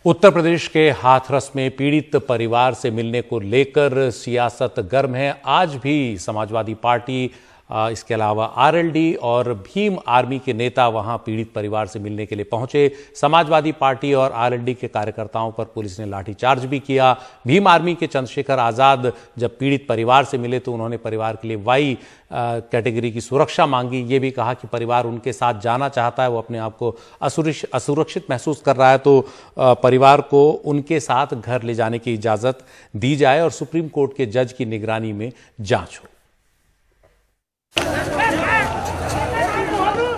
उत्तर प्रदेश के हाथरस में पीड़ित परिवार से मिलने को लेकर सियासत गर्म है। आज भी समाजवादी पार्टी, इसके अलावा आरएलडी और भीम आर्मी के नेता वहां पीड़ित परिवार से मिलने के लिए पहुंचे। समाजवादी पार्टी और आरएलडी के कार्यकर्ताओं पर पुलिस ने लाठीचार्ज भी किया। भीम आर्मी के चंद्रशेखर आजाद जब पीड़ित परिवार से मिले तो उन्होंने परिवार के लिए वाई कैटेगरी की सुरक्षा मांगी। ये भी कहा कि परिवार उनके साथ जाना चाहता है, वो अपने आप को असुरक्षित महसूस कर रहा है तो परिवार को उनके साथ घर ले जाने की इजाजत दी जाए और सुप्रीम कोर्ट के जज की निगरानी में जांच हो।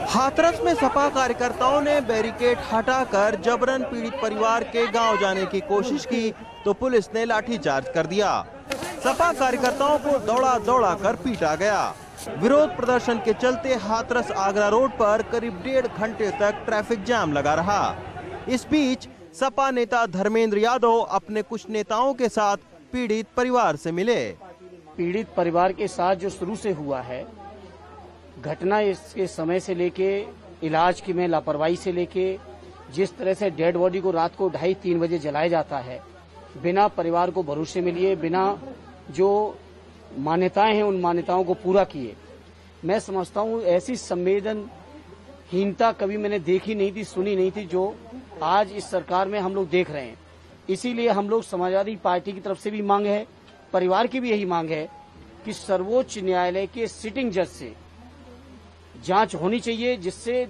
हाथरस में सपा कार्यकर्ताओं ने बैरिकेड हटाकर जबरन पीड़ित परिवार के गांव जाने की कोशिश की तो पुलिस ने लाठीचार्ज कर दिया। सपा कार्यकर्ताओं को दौड़ा कर पीटा गया। विरोध प्रदर्शन के चलते हाथरस आगरा रोड पर करीब 1.5 घंटे तक ट्रैफिक जाम लगा रहा। इस बीच सपा नेता धर्मेंद्र यादव अपने कुछ नेताओं के साथ पीड़ित परिवार से मिले। पीड़ित परिवार के साथ जो शुरू से हुआ है, घटना इसके समय से लेके इलाज की में लापरवाही से लेके जिस तरह से डेड बॉडी को रात को 2:30-3 बजे जलाया जाता है, बिना परिवार को भरोसे में लिए, बिना जो मान्यताएं हैं उन मान्यताओं को पूरा किए, मैं समझता हूं ऐसी संवेदनहीनता कभी मैंने देखी नहीं थी, सुनी नहीं थी, जो आज इस सरकार में हम लोग देख रहे हैं। इसीलिए हम लोग समाजवादी पार्टी की तरफ से भी मांग है, परिवार की भी यही मांग है कि सर्वोच्च न्यायालय के सिटिंग जज से जांच होनी चाहिए, जिससे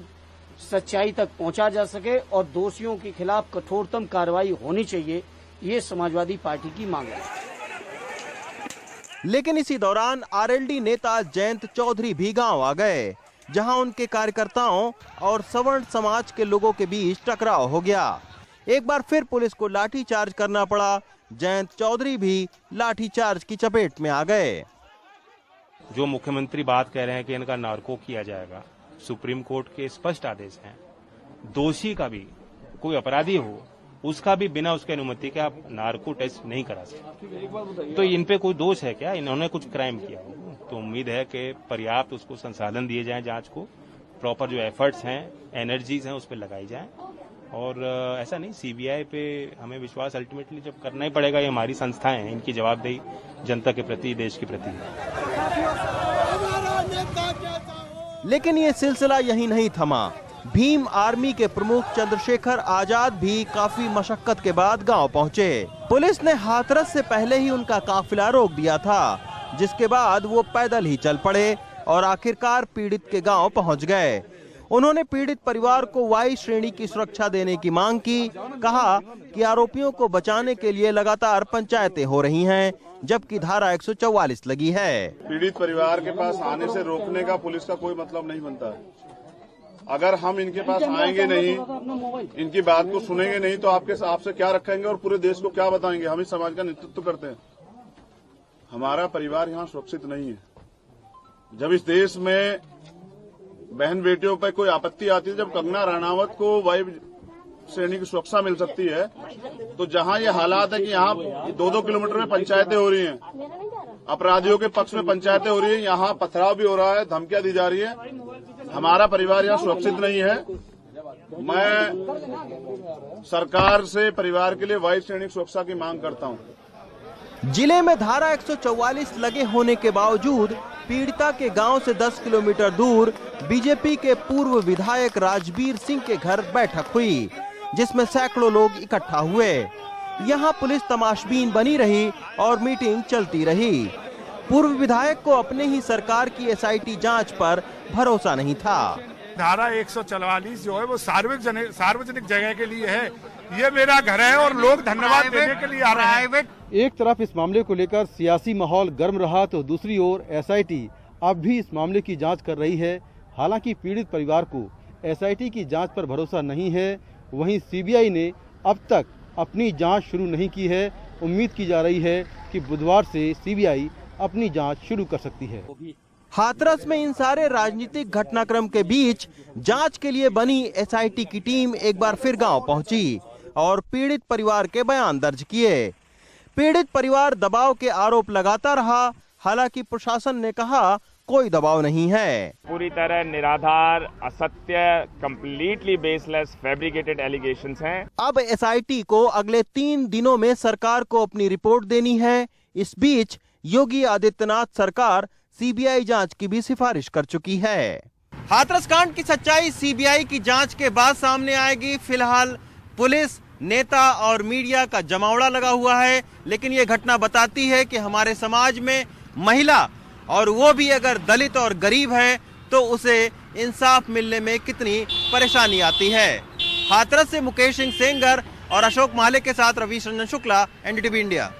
सच्चाई तक पहुंचा जा सके और दोषियों के खिलाफ कठोरतम कार्रवाई होनी चाहिए। ये समाजवादी पार्टी की मांग है। लेकिन इसी दौरान आरएलडी नेता जयंत चौधरी भी गांव आ गए, जहां उनके कार्यकर्ताओं और सवर्ण समाज के लोगों के बीच टकराव हो गया। एक बार फिर पुलिस को लाठीचार्ज करना पड़ा। जयंत चौधरी भी लाठीचार्ज की चपेट में आ गए। जो मुख्यमंत्री बात कह रहे हैं कि इनका नार्को किया जाएगा, सुप्रीम कोर्ट के स्पष्ट आदेश हैं। दोषी का भी, कोई अपराधी हो, उसका भी बिना उसकी अनुमति के आप नार्को टेस्ट नहीं करा सकते। तो इन पे कोई दोष है क्या? इन्होंने कुछ क्राइम किया हो तो उम्मीद है कि पर्याप्त उसको संसाधन दिए जाएं, जांच को प्रॉपर जो एफर्ट्स हैं, एनर्जीज हैं उस पर लगाई जाएं। और ऐसा नहीं, सीबीआई पे हमें विश्वास अल्टीमेटली जब करना ही पड़ेगा। ये हमारी संस्थाएं हैं, इनकी जवाबदेही जनता के प्रति, देश के प्रति है। लेकिन ये सिलसिला यही नहीं थमा। भीम आर्मी के प्रमुख चंद्रशेखर आजाद भी काफी मशक्कत के बाद गांव पहुंचे। पुलिस ने हाथरस से पहले ही उनका काफिला रोक दिया था, जिसके बाद वो पैदल ही चल पड़े और आखिरकार पीड़ित के गांव पहुंच गए। उन्होंने पीड़ित परिवार को वाई श्रेणी की सुरक्षा देने की मांग की। कहा कि आरोपियों को बचाने के लिए लगातार पंचायतें हो रही हैं, जबकि धारा 144 लगी है। पीड़ित परिवार के पास आने से रोकने का पुलिस का कोई मतलब नहीं बनता है। अगर हम इनके पास आएंगे नहीं, इनकी बात को सुनेंगे नहीं, तो आपसे क्या रखेंगे और पूरे देश को क्या बताएंगे? हम इस समाज का नेतृत्व करते हैं। हमारा परिवार यहाँ सुरक्षित नहीं है। जब इस देश में बहन बेटियों पर कोई आपत्ति आती है, जब कंगना रनावत को वायु श्रेणी की सुरक्षा मिल सकती है, तो जहां ये हालात है कि यहाँ 2-2 किलोमीटर में पंचायतें हो रही हैं, अपराधियों के पक्ष में पंचायतें हो रही हैं, यहाँ पथराव भी हो रहा है, धमकियां दी जा रही है, हमारा परिवार यहाँ सुरक्षित नहीं है। मैं सरकार से परिवार के लिए वायु श्रेणी सुरक्षा की मांग करता हूँ। जिले में धारा 144 लगे होने के बावजूद पीड़िता के गांव से 10 किलोमीटर दूर बीजेपी के पूर्व विधायक राजबीर सिंह के घर बैठक हुई, जिसमें सैकड़ों लोग इकट्ठा हुए। यहां पुलिस तमाशबीन बनी रही और मीटिंग चलती रही। पूर्व विधायक को अपने ही सरकार की एसआईटी जांच पर भरोसा नहीं था। धारा 144 जो है वो सार्वजनिक जगह के लिए है। ये मेरा घर है और लोग धन्यवाद देने के लिए आ रहे हैं। एक तरफ इस मामले को लेकर सियासी माहौल गर्म रहा तो दूसरी ओर एसआईटी अब भी इस मामले की जांच कर रही है। हालांकि पीड़ित परिवार को एसआईटी की जांच पर भरोसा नहीं है। वहीं सीबीआई ने अब तक अपनी जांच शुरू नहीं की है। उम्मीद की जा रही है कि बुधवार से सीबीआई अपनी जांच शुरू कर सकती है। हाथरस में इन सारे राजनीतिक घटनाक्रम के बीच जांच के लिए बनी एसआईटी की टीम एक बार फिर गांव पहुंची और पीड़ित परिवार के बयान दर्ज किए। पीड़ित परिवार दबाव के आरोप लगाता रहा। हालांकि प्रशासन ने कहा कोई दबाव नहीं है। पूरी तरह निराधार, असत्य, कंप्लीटली बेसलेस, फैब्रिकेटेड एलिगेशंस हैं। अब एसआईटी को अगले 3 दिनों में सरकार को अपनी रिपोर्ट देनी है। इस बीच योगी आदित्यनाथ सरकार सीबीआई जांच की भी सिफारिश कर चुकी है। हाथरस कांड की सच्चाई सीबीआई की जांच के बाद सामने आएगी। फिलहाल पुलिस, नेता और मीडिया का जमावड़ा लगा हुआ है, लेकिन ये घटना बताती है कि हमारे समाज में महिला, और वो भी अगर दलित और गरीब है, तो उसे इंसाफ मिलने में कितनी परेशानी आती है। हाथरस से मुकेश सिंह सेंगर और अशोक माले के साथ रवीश रंजन शुक्ला, एनडीटीवी इंडिया।